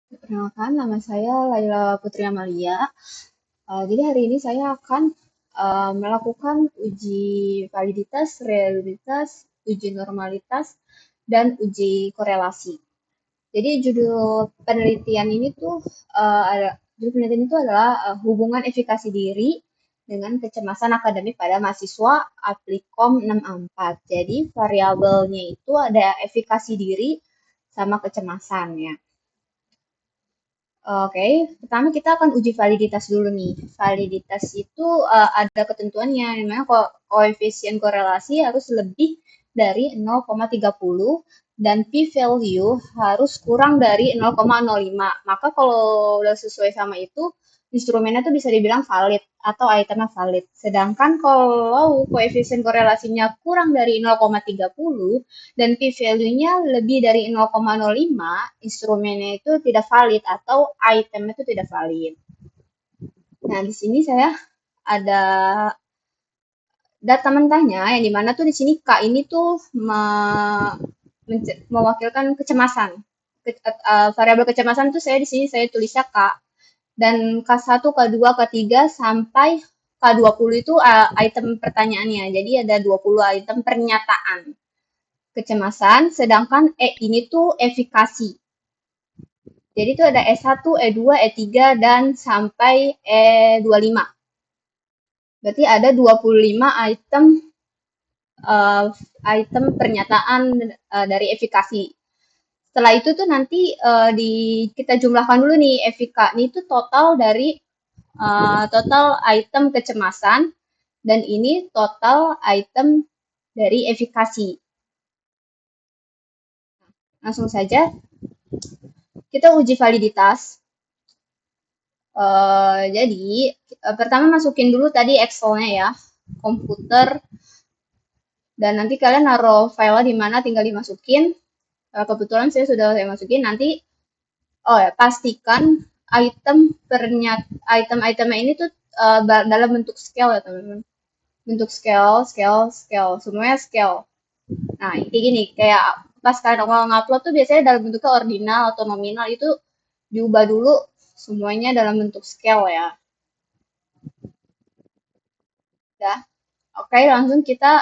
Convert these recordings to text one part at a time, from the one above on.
Perkenalkan, nama saya Laila Putri Amalia. Jadi hari ini saya akan melakukan uji validitas, reliabilitas, uji normalitas, dan uji korelasi. Jadi judul penelitian itu adalah hubungan efikasi diri dengan kecemasan akademik pada mahasiswa Applikom 64. Jadi variabelnya itu ada efikasi diri sama kecemasan ya. Oke, pertama kita akan uji validitas dulu nih. Validitas itu ada ketentuannya, namanya koefisien korelasi harus lebih dari 0,30 dan p-value harus kurang dari 0,05. Maka kalau udah sesuai sama itu, instrumennya tuh bisa dibilang valid atau itemnya valid. Sedangkan kalau koefisien korelasinya kurang dari 0,30 dan p-value-nya lebih dari 0,05, instrumennya itu tidak valid atau itemnya itu tidak valid. Nah, di sini saya ada data mentahnya yang dimana tuh di sini K ini tuh mewakilkan kecemasan. Variabel kecemasan tuh saya di sini saya tulisnya K dan K1, K2, K3 sampai K20 itu item pertanyaannya. Jadi ada 20 item pernyataan kecemasan, sedangkan E ini tuh efikasi. Jadi itu ada E1, E2, E3, dan sampai E25. Berarti ada 25 item pernyataan dari efikasi. Setelah itu tuh nanti kita jumlahkan dulu nih efika. Ini tuh total item kecemasan dan ini total item dari efikasi. Langsung saja kita uji validitas. Jadi pertama masukin dulu tadi Excel-nya ya, komputer, dan nanti kalian naruh file di mana tinggal dimasukin. Kebetulan saya masukin. Nanti pastikan item-itemnya ini tuh dalam bentuk scale ya teman-teman. Bentuk scale, semuanya scale. Nah, kayak gini, kayak pas kalian ngupload tuh biasanya dalam bentuknya ordinal atau nominal, itu diubah dulu semuanya dalam bentuk scale ya. Udah. Oke, langsung kita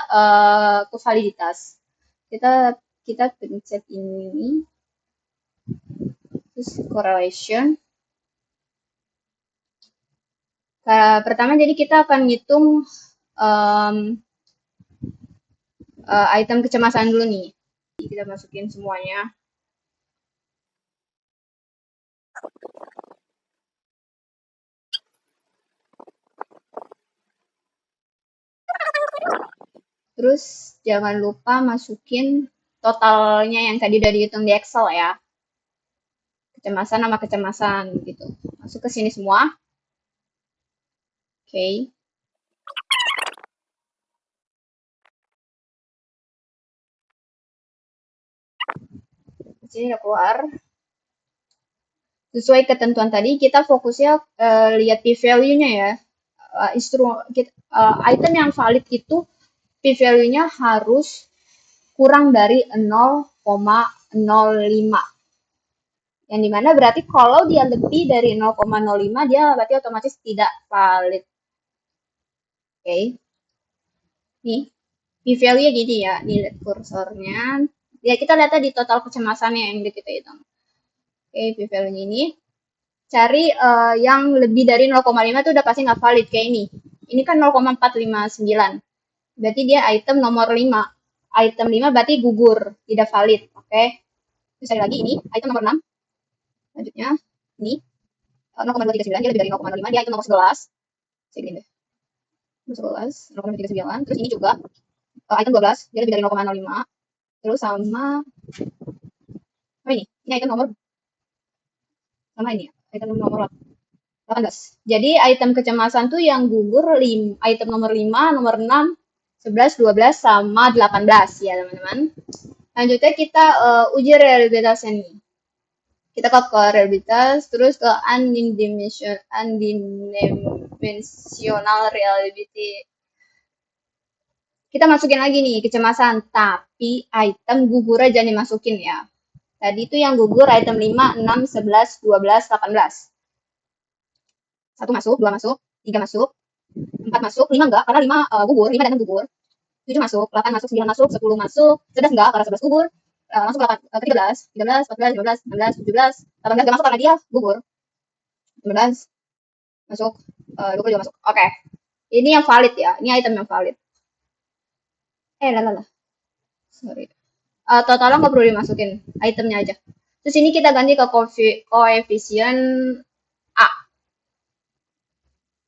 ke validitas. Kita kita pencet ini, terus correlation. Pertama jadi kita akan ngitung item kecemasan dulu nih. Kita masukin semuanya. Terus jangan lupa masukin totalnya yang tadi udah dihitung di Excel ya. Kecemasan sama kecemasan gitu. Masuk ke sini semua. Oke. Okay. Sini udah keluar. Sesuai ketentuan tadi, kita fokusnya lihat p-value-nya ya. Item yang valid itu p-value-nya harus kurang dari 0,05. Yang dimana berarti kalau dia lebih dari 0,05, dia berarti otomatis tidak valid. Oke. Okay. Nih, p-value-nya gini ya. Nih, lihat kursornya. Ya, kita lihat di total kecemasannya yang kita hitung. Oke, okay, p-value-nya ini. Cari yang lebih dari 0,5 itu udah pasti nggak valid kayak ini. Ini kan 0,459. Berarti dia item nomor 5. Item 5 berarti gugur, tidak valid. Oke. Okay. Terus lagi ini, item nomor 6. Selanjutnya, ini 0,239, dia lebih dari 0,05, dia item nomor 11. Segini deh. 11, 0,239. Terus ini juga item 12, dia lebih dari 0,05. Terus sama ini item nomor sama ini, item nomor 18. Jadi item kecemasan tuh yang gugur item nomor 5, nomor 6, 11, 12, sama 18 ya teman-teman. Lanjutnya kita uji reliabilitasnya nih. Kita ke reliabilitas, terus ke undimensional reliability. Kita masukin lagi nih kecemasan, tapi item gugur aja nih masukin ya. Tadi itu yang gugur item 5, 6, 11, 12, 18. Satu masuk, dua masuk, tiga masuk, empat masuk, lima enggak, karena lima gugur, lima dan gugur. 7 masuk, 8 masuk, 9 masuk, 10 masuk, 11 enggak, karena 11 gugur. Masuk 8, 13, 13, 14, 15, 16, 17, 18 enggak masuk karena dia gugur. 19 masuk, 20 juga masuk. Oke. Ini yang valid ya, ini item yang valid. Lah. Sorry. Totalnya nggak perlu dimasukin, itemnya aja. Terus ini kita ganti ke koefisien A.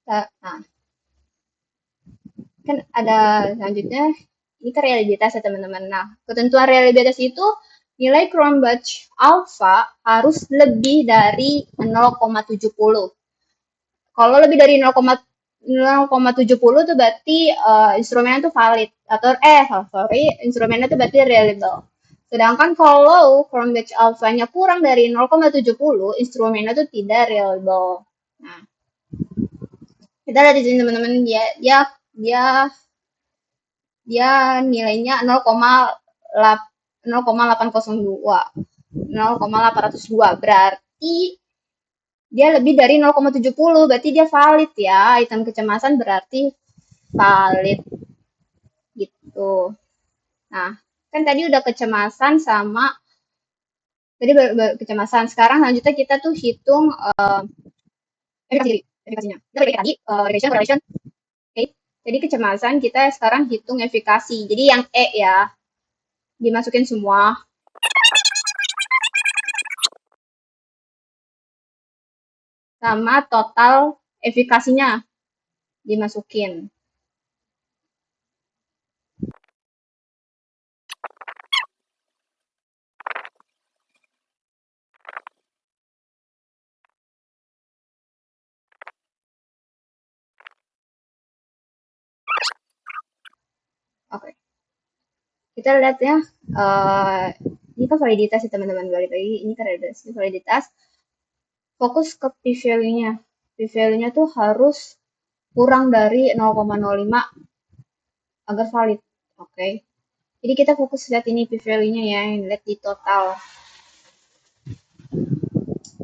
Nah, kan ada selanjutnya, ini kan realitas ya teman-teman. Nah, ketentuan realitas itu nilai Cronbach alpha harus lebih dari 0,70. Kalau lebih dari 0,70 itu berarti instrumennya itu valid atau sorry, instrumennya itu berarti reliable. Sedangkan kalau Cronbach alpha-nya kurang dari 0,70, instrumennya itu tidak reliable. Nah, kita lihat di sini teman-teman, dia dia nilainya 0,802. 0,802 berarti dia lebih dari 0,70, berarti dia valid ya. Item kecemasan berarti valid gitu. Nah, kan tadi udah kecemasan sama tadi kecemasan. Sekarang selanjutnya kita tuh hitung efikasinya. Kita balik tadi relation. Oke. Jadi kecemasan kita sekarang hitung efikasi. Jadi yang E ya, dimasukin semua. Sama total efikasinya dimasukin. Oke. Kita lihat ya, ini kan validitas ya teman-teman, balik lagi, ini kan validitas. Fokus ke p-value-nya. P-value-nya tuh harus kurang dari 0,05 agar valid. Oke. Jadi kita fokus lihat ini p-value-nya ya, lihat di total.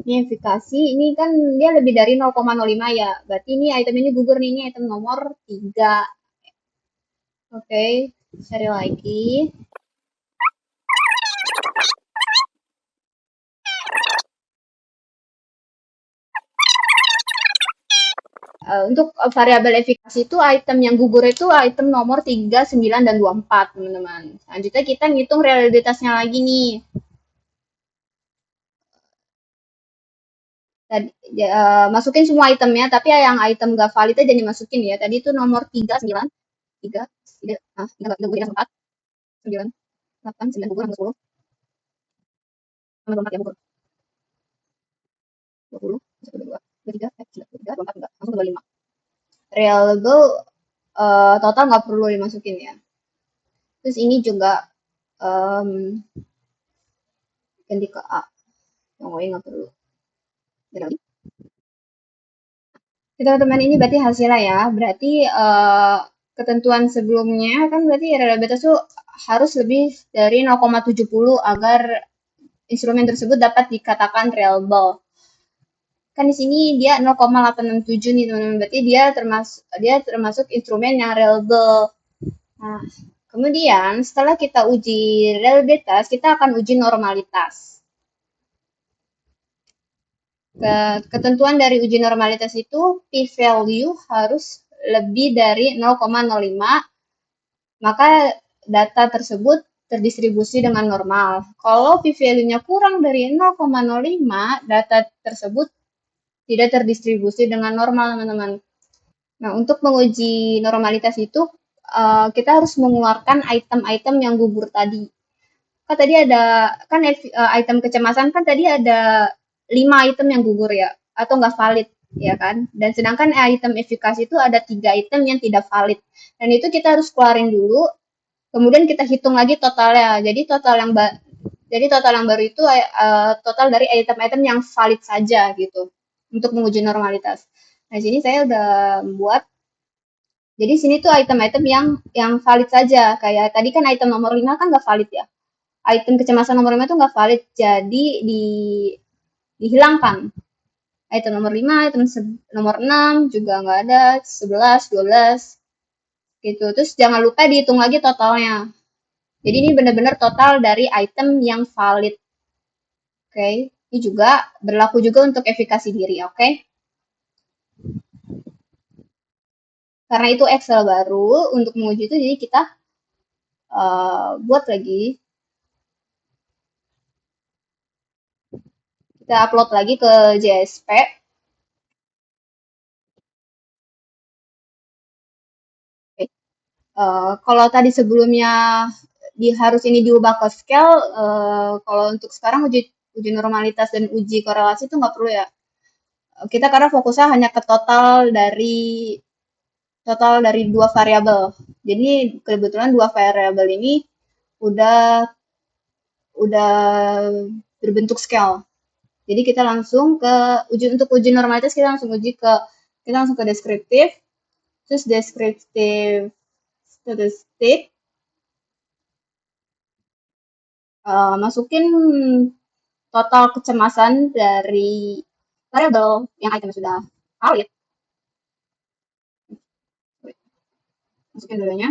Ini efikasi, ini kan dia lebih dari 0,05 ya. Berarti ini item ini gugur nih, ini item nomor 3. Oke, cari lagi. Untuk variabel efikasi itu item yang gugur itu item nomor 3, 9, dan 24, teman-teman. Selanjutnya kita ngitung realitasnya lagi nih. Tadi, masukin semua itemnya, tapi yang item gak valid aja dimasukin ya. Tadi itu nomor 3, 9, 3, 3, 3 gugur, 4, 9, 8, 9 gugur, 10, sama 24 ya gugur. 20, 22, 23, 23, 24 enggak, langsung 25. Reliable total nggak perlu dimasukin ya. Terus ini juga ganti ke A. Yang lain nggak perlu. Berarti teman-teman ini berarti hasilnya ya. Berarti ketentuan sebelumnya kan berarti reliabilitas itu harus lebih dari 0,70 agar instrumen tersebut dapat dikatakan reliable. Kan di sini dia 0,867 nih teman-teman. Berarti dia termasuk instrumen yang reliable. Nah, kemudian setelah kita uji reliabilitas, kita akan uji normalitas. Ketentuan dari uji normalitas itu p-value harus lebih dari 0,05, maka data tersebut terdistribusi dengan normal. Kalau p-value-nya kurang dari 0,05, data tersebut tidak terdistribusi dengan normal, teman-teman. Nah, untuk menguji normalitas itu, kita harus mengeluarkan item-item yang gugur tadi. Kan tadi ada, kan item kecemasan kan tadi ada 5 item yang gugur ya, atau nggak valid, ya kan? Dan sedangkan item efikasi itu ada 3 item yang tidak valid. Dan itu kita harus keluarin dulu, kemudian kita hitung lagi totalnya. Jadi total yang baru itu total dari item-item yang valid saja gitu, untuk menguji normalitas. Nah, sini saya udah membuat. Jadi sini tuh item-item yang valid saja. Kayak tadi kan item nomor 5 kan nggak valid ya. item kecemasan nomor 5 itu nggak valid, jadi dihilangkan. Item nomor 5, item nomor 6 juga nggak ada, 11, 12, gitu. Terus jangan lupa dihitung lagi totalnya. Jadi ini benar-benar total dari item yang valid. Oke, ini juga berlaku juga untuk efikasi diri, oke? Karena itu Excel baru untuk menguji itu, jadi kita buat lagi, kita upload lagi ke JSP. Oke. Kalau tadi sebelumnya harus ini diubah ke scale, kalau untuk sekarang uji uji normalitas dan uji korelasi itu nggak perlu ya. Kita karena fokusnya hanya ke total dari dua variabel. Jadi kebetulan dua variabel ini udah udah berbentuk scale. Jadi kita langsung ke untuk uji normalitas kita langsung ke deskriptif, terus deskriptif statistik, masukin total kecemasan dari variabel yang item sudah valid, masukin dulunya,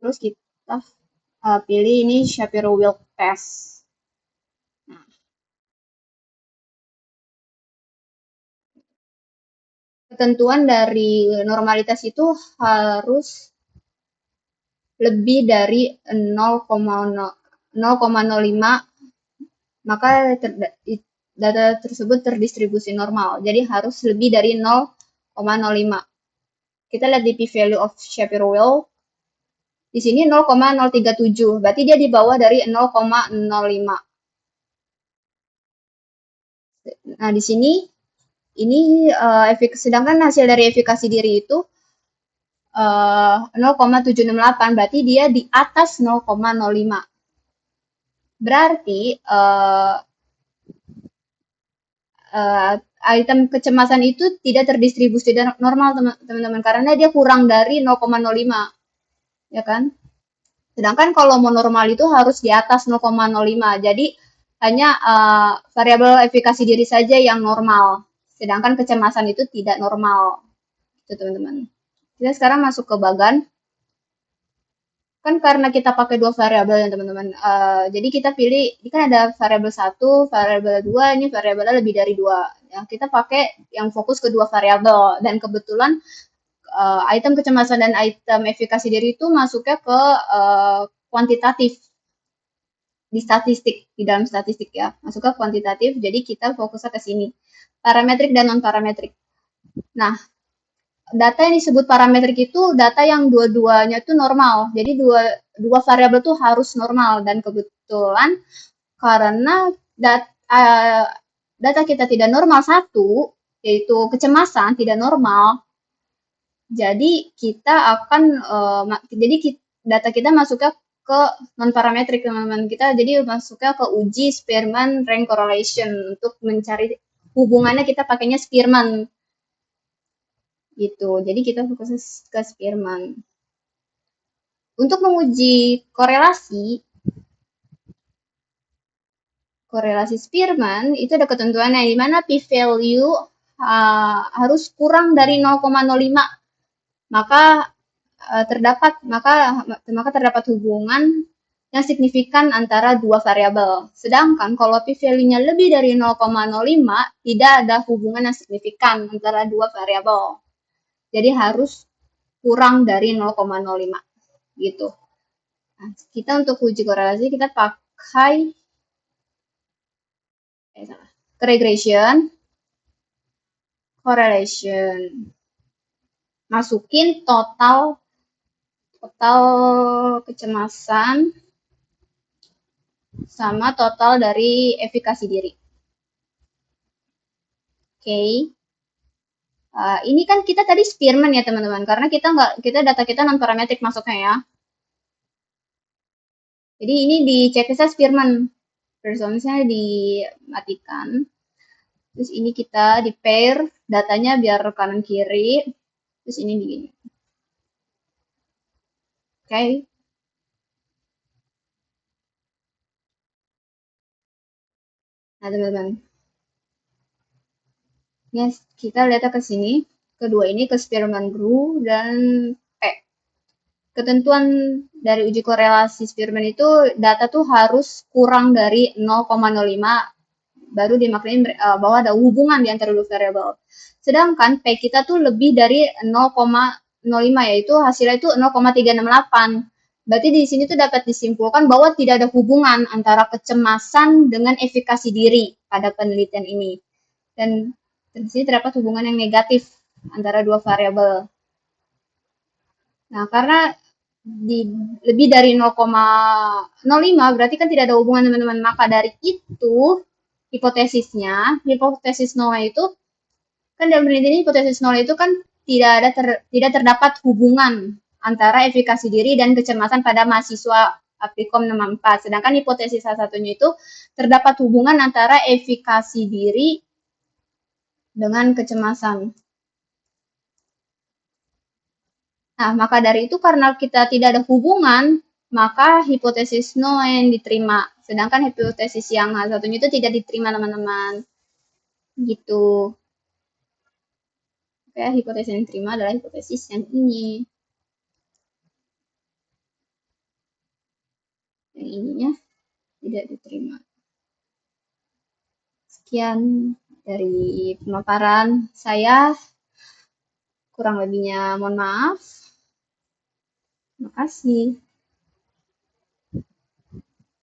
terus kita pilih ini Shapiro-Wilk test. Nah, ketentuan dari normalitas itu harus lebih dari 0,05, maka data tersebut terdistribusi normal. Jadi harus lebih dari 0,05. Kita lihat di p-value of Shapiro-Wilk. Di sini 0,037, berarti dia di bawah dari 0,05. Nah, di sini ini sedangkan hasil dari efikasi diri itu 0,768, berarti dia di atas 0,05. Berarti item kecemasan itu tidak terdistribusi normal, teman-teman, karena dia kurang dari 0,05, ya kan? Sedangkan kalau mau normal itu harus di atas 0,05. Jadi hanya variabel efikasi diri saja yang normal. Sedangkan kecemasan itu tidak normal. Itu teman-teman. Kita sekarang masuk ke bagan. Kan karena kita pakai dua variabel ya teman-teman. Jadi kita pilih, ini kan ada variabel 1, variabel 2, ini variabelnya lebih dari 2. Ya, kita pakai yang fokus ke dua variabel. Dan kebetulan item kecemasan dan item efikasi diri itu masuknya ke kuantitatif di statistik, di dalam statistik ya, masuk ke kuantitatif, jadi kita fokusnya ke sini, parametrik dan non parametrik. Nah, data yang disebut parametrik itu data yang dua-duanya itu normal, jadi dua variabel itu harus normal, dan kebetulan karena data kita tidak normal satu, yaitu kecemasan tidak normal, jadi kita akan jadi data kita masuknya ke non parametrik, teman-teman. Kita jadi masuknya ke uji Spearman rank correlation untuk mencari hubungannya, kita pakainya Spearman gitu. Jadi kita fokus ke Spearman. Untuk menguji korelasi Spearman itu ada ketentuannya di mana p-value harus kurang dari 0,05, maka terdapat hubungan yang signifikan antara dua variabel. Sedangkan kalau p-value-nya lebih dari 0,05, tidak ada hubungan yang signifikan antara dua variabel. Jadi harus kurang dari 0,05 gitu. Nah, kita untuk uji korelasi kita pakai regression, correlation. Masukin total kecemasan sama total dari efikasi diri. Oke. Ini kan kita tadi Spearman ya teman-teman, karena kita data kita non parametrik masuknya ya. Jadi ini di checklistnya Spearman, personsnya dimatikan. Terus ini kita di pair datanya biar kanan kiri. Terus ini begini. Oke. Nah, teman-teman. Ini kita lihat ke sini. Kedua ini ke Spearman Rule dan ketentuan dari uji korelasi Spearman itu data tuh harus kurang dari 0,05 baru dimaknai bahwa ada hubungan di antara dua variabel. Sedangkan P kita tuh lebih dari 0,05 yaitu hasilnya itu 0,368. Berarti di sini tuh dapat disimpulkan bahwa tidak ada hubungan antara kecemasan dengan efikasi diri pada penelitian ini. Dan di sini terdapat hubungan yang negatif antara dua variabel. Nah, karena di lebih dari 0,05 berarti kan tidak ada hubungan teman-teman. Maka dari itu hipotesis nol itu kan dalam penelitian ini hipotesis nol itu kan tidak terdapat hubungan antara efikasi diri dan kecemasan pada mahasiswa Applikom 64. Sedangkan hipotesis salah satunya itu terdapat hubungan antara efikasi diri dengan kecemasan. Nah, maka dari itu karena kita tidak ada hubungan, maka hipotesis no yang diterima. Sedangkan hipotesis yang satunya itu tidak diterima, teman-teman. Gitu. Oke, hipotesis yang diterima adalah hipotesis yang ini. Yang ininya tidak diterima. Sekian dari pemaparan saya. Kurang lebihnya mohon maaf. Terima kasih.